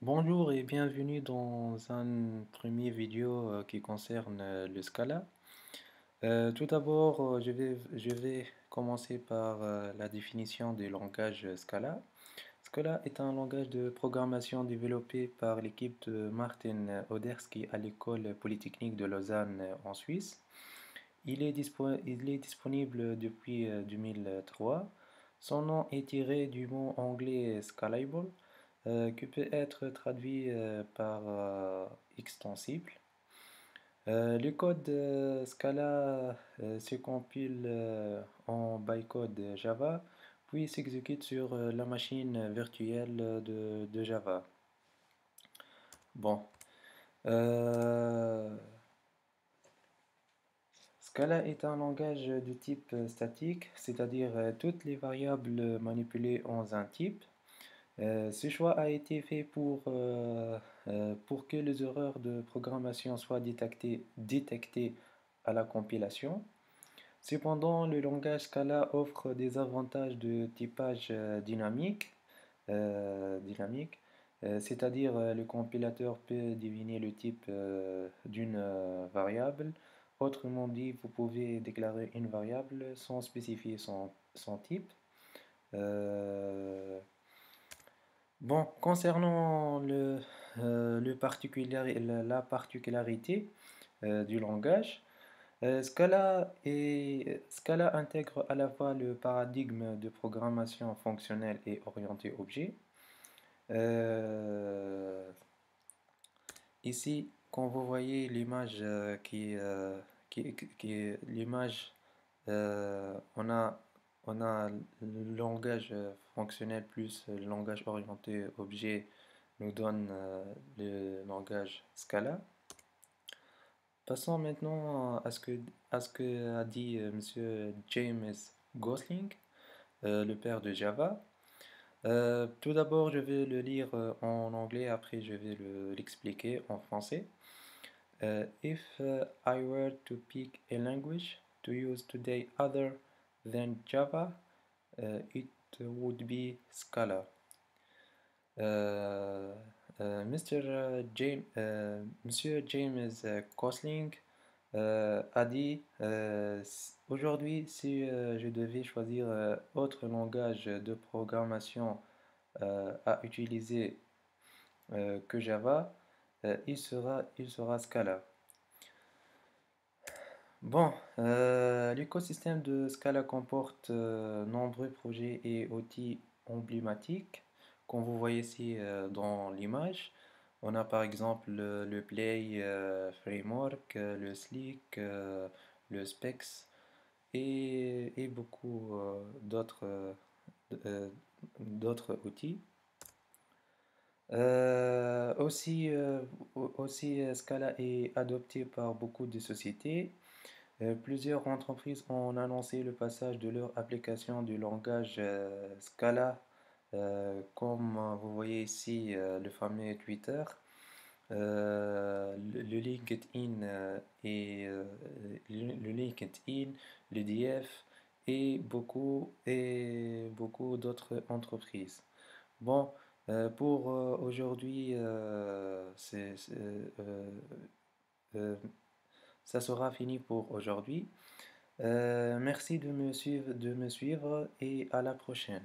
Bonjour et bienvenue dans un premier vidéo qui concerne le Scala. Tout d'abord, je vais commencer par la définition du langage Scala. Scala est un langage de programmation développé par l'équipe de Martin Odersky à l'école polytechnique de Lausanne en Suisse. Il est disponible depuis 2003. Son nom est tiré du mot anglais scalable, qui peut être traduit par extensible. Le code Scala se compile en bytecode Java, puis s'exécute sur la machine virtuelle de Java. Bon, euh, Scala est un langage de type statique, c'est-à-dire toutes les variables manipulées ont un type. Ce choix a été fait pour que les erreurs de programmation soient détectées à la compilation. Cependant, le langage Scala offre des avantages de typage dynamique, c'est-à-dire le compilateur peut deviner le type d'une variable. Autrement dit, vous pouvez déclarer une variable sans spécifier son type. Euh, Bon, concernant la particularité du langage, Scala intègre à la fois le paradigme de programmation fonctionnelle et orientée objet. Euh, Ici, quand vous voyez l'image qui est l'image, on a le langage fonctionnel plus le langage orienté objet nous donne le langage Scala. Passons maintenant à ce que a dit Monsieur James Gosling, le père de Java. Tout d'abord, je vais le lire en anglais, après je vais l'expliquer en français. If I were to pick a language to use today other than Java, it would be Scala. Euh, Monsieur James Gosling a dit aujourd'hui, si je devais choisir autre langage de programmation à utiliser que Java, il sera Scala. Bon, l'écosystème de Scala comporte nombreux projets et outils emblématiques, comme vous voyez ici dans l'image. On a par exemple le Play Framework, le Slick, le Specs et beaucoup euh, d'autres outils. Scala est adopté par beaucoup de sociétés. Plusieurs entreprises ont annoncé le passage de leur application du langage Scala, comme vous voyez ici le fameux Twitter, le LinkedIn le LinkedIn, l'EDF et beaucoup d'autres entreprises. Bon, pour aujourd'hui, euh, ça sera fini pour aujourd'hui. Merci de me suivre et à la prochaine.